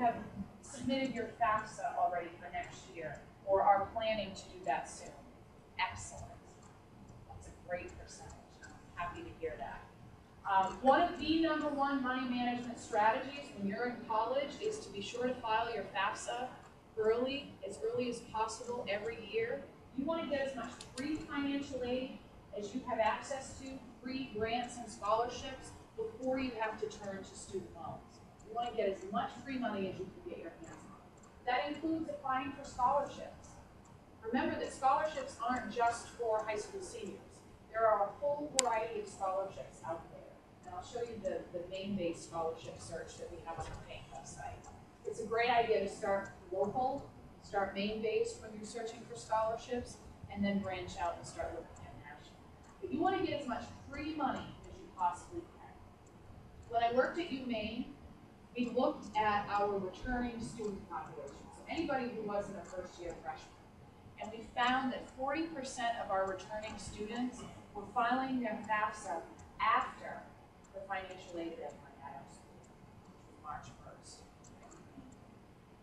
have submitted your FAFSA already for next year or are planning to do that soon? Excellent. That's a great percentage. I'm happy to hear that. One of the number one money management strategies when you're in college is to be sure to file your FAFSA as early as possible every year. You want to get as much free financial aid as you have access to, free grants and scholarships, before you have to turn to student loans. You want to get as much free money as you can get your hands on. That includes applying for scholarships. Remember that scholarships aren't just for high school seniors. There are a whole variety of scholarships out there. And I'll show you the name-based scholarship search that we have on our main website. It's a great idea to start local, start main-based when you're searching for scholarships, and then branch out and start looking at national. But you want to get as much free money as you possibly can. When I worked at UMaine, we looked at our returning student population, so anybody who wasn't a first-year freshman. And we found that 40% of our returning students were filing their FAFSA after the financial aid deadline at our school, which was March 1st.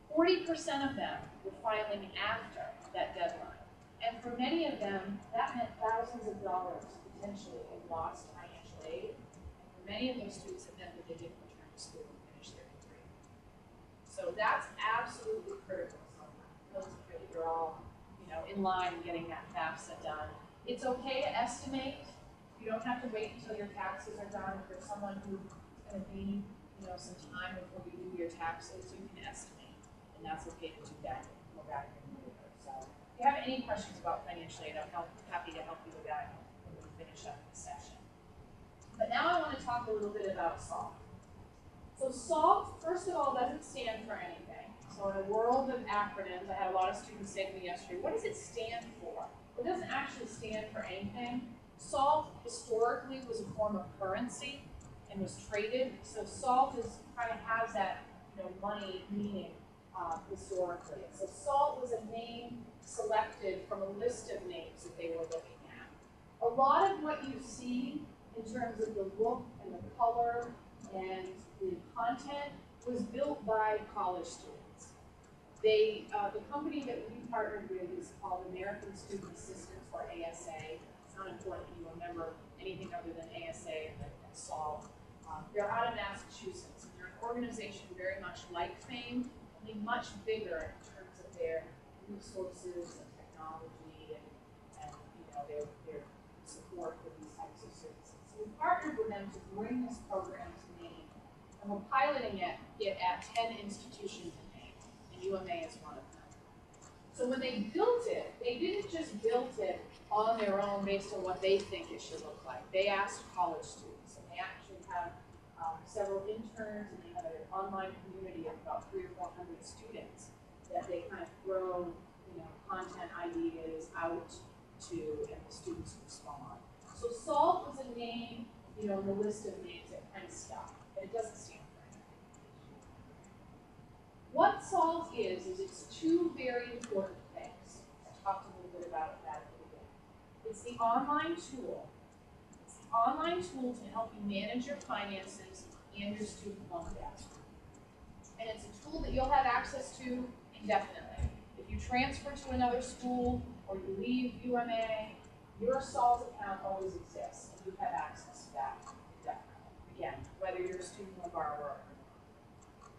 40% of them were filing after that deadline. And for many of them, that meant thousands of dollars potentially in lost financial aid. And for many of those students, it meant that they didn't return to school and finish their degree. So that's absolutely critical. So those of you that you're all, in line getting that FAFSA done. It's okay to estimate. You don't have to wait until your taxes are done. If there's someone who's going to be, some time before you do your taxes, you can estimate, and that's okay to do that. Go back and later. So, if you have any questions about financial aid, I'm happy to help you with that when we finish up the session. But now I want to talk a little bit about SALT. So SALT, first of all, doesn't stand for anything. So in a world of acronyms, I had a lot of students say to me yesterday, what does it stand for? It doesn't actually stand for anything. SALT historically was a form of currency and was traded. So SALT kind of has that money meaning historically. So SALT was a name selected from a list of names that they were looking at. A lot of what you see in terms of the look and the color and the content was built by college students. The company that we partnered with is called American Student Assistance, or ASA. It's not important that you remember anything other than ASA and SALT. They're out of Massachusetts, and they're an organization very much like FAME, only much bigger in terms of their resources and technology and their support for these types of services. So we partnered with them to bring this program to Maine, and we're piloting it at 10 institutions in Maine, and UMA is one of them. So when they built it, they didn't just build it on their own based on what they think it should look like. They asked college students, and they actually have several interns, and they have an online community of about 300 or 400 students that they kind of throw, content ideas out to, and the students respond. So SALT was a name, in the list of names that kind of stuck, but it doesn't stand for anything. What SALT is it's two very important things. I talked a little bit about that at the beginning. It's the online tool. It's the online tool to help you manage your finances and your student loan debt. And it's a tool that you'll have access to indefinitely. If you transfer to another school or you leave UMA, your SALT account always exists, and you have access to that indefinitely. Again, whether you're a student or borrower or not.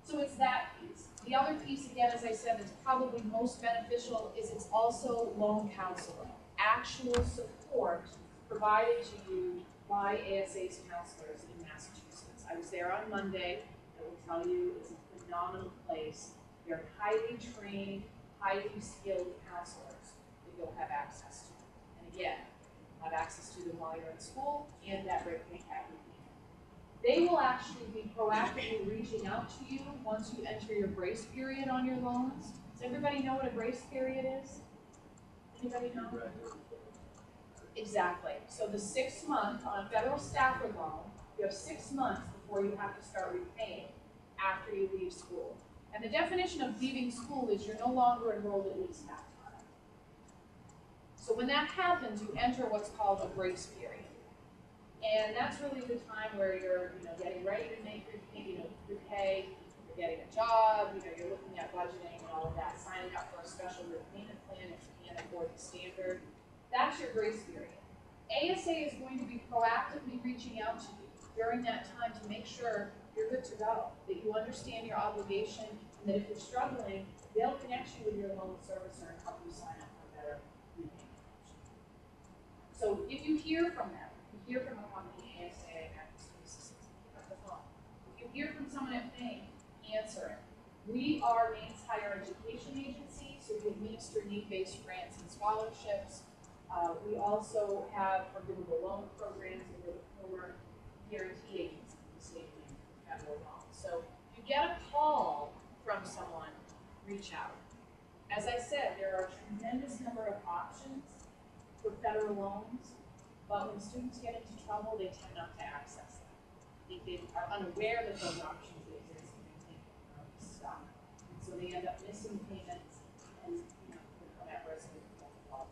So it's that piece. The other piece, again, as I said, that's probably most beneficial is it's also loan counseling. Actual support provided to you by ASA's counselors in Massachusetts. I was there on Monday. I will tell you, it's a phenomenal place. They're highly trained, highly skilled counselors that you'll have access to. And again, you'll have access to them while you're in school and that rate pay academy. They will actually be proactively reaching out to you once you enter your grace period on your loans. Does everybody know what a grace period is? Anybody know? Exactly. So the 6 month on a federal staffer loan, you have 6 months before you have to start repaying after you leave school. And the definition of leaving school is you're no longer enrolled at least half time. So when that happens, you enter what's called a grace period. And that's really the time where you're getting ready to make repay, you're you're getting a job, you're looking at budgeting and all of that, signing up for a special repayment plan if you can't afford the standard. That's your grace period. ASA is going to be proactively reaching out to you during that time to make sure you're good to go, that you understand your obligation, and that if you're struggling, they'll connect you with your loan servicer and help you sign up for better repayment option. So if you hear from them, if you hear from a company, ASA, pick up the phone. If you hear from someone at Maine, answer it. We are Maine's higher education agency, so we administer need-based grants and scholarships. We also have forgivable loan programs, and we're the former guarantee agency in the state of Maine for federal loans. So if you get a call from someone, reach out. As I said, there are a tremendous number of options for federal loans, but when students get into trouble, they tend not to access them. They are unaware that those options exist, and they think they're stuck. And so they end up missing payments and become at risk of default.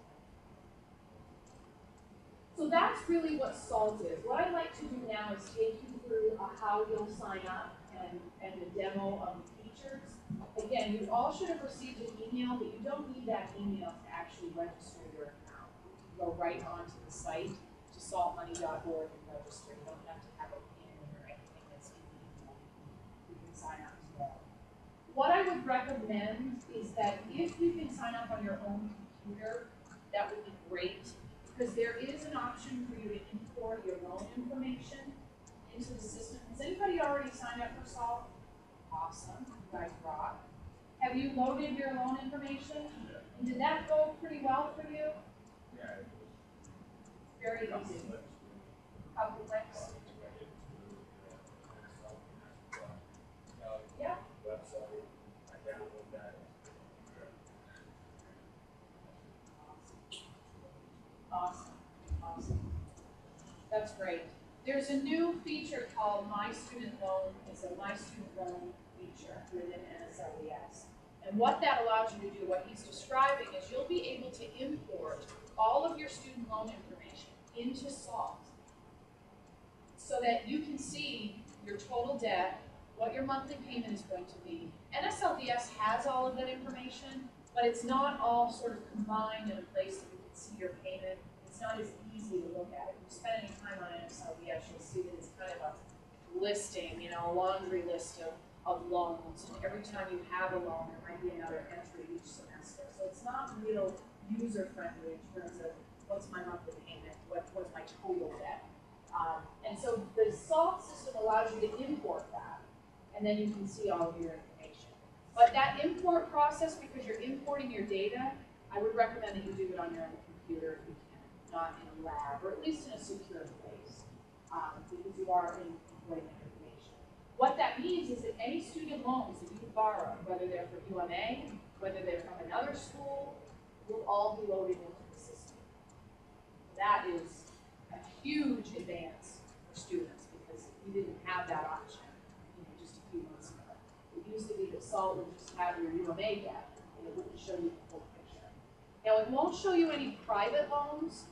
So that's really what SALT is. What I'd like to do now is take you through how you'll sign up and the demo of the features. Again, you all should have received an email, but you don't need that email to actually register your account. You go right onto the site to saltmoney.org and register. You don't have to have a PIN or anything that's in the email. You can sign up today. What I would recommend is that if you can sign up on your own computer, that would be great, because there is an option for you to import your loan information into the system. Has anybody already signed up for SALT? Awesome, you guys rock. Have you loaded your loan information? Yeah. And did that go pretty well for you? Yeah. Very easy. Couple clicks. Yeah. Awesome. That's great. There's a new feature called My Student Loan. It's a My Student Loan feature within NSLES. And what that allows you to do, what he's describing, is you'll be able to import all of your student loan information into SALT so that you can see your total debt, what your monthly payment is going to be. NSLES has all of that information, but it's not all sort of combined in a place that you can see your payment. It's not as easy to look at. If you spend any time on NSLES, you'll see that it's kind of a listing, a laundry list of loans. And every time you have a loan, there might be another entry each semester. So it's not real user-friendly in terms of what's my monthly payment, what's my total debt. And so the SALT system allows you to import that, and then you can see all of your information. But that import process, because you're importing your data, I would recommend that you do it on your own computer if you can, not in a lab, or at least in a secure place, because you are importing information. What that means is that any student loans that you borrow, whether they're from UMA, whether they're from another school, will all be loaded into the system. That is a huge advance for students, because we didn't have that option just a few months ago. It used to be that SALT would just have your UMA debt, and it wouldn't show you the full picture. Now, it won't show you any private loans,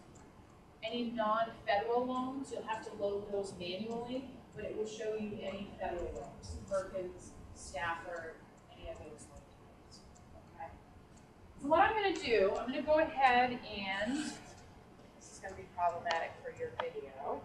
any non-federal loans. You'll have to load those manually, but it will show you any federal loans, Perkins, Stafford, any of those loan types. Okay. So what I'm going to do, I'm going to go ahead and, this is going to be problematic for your video.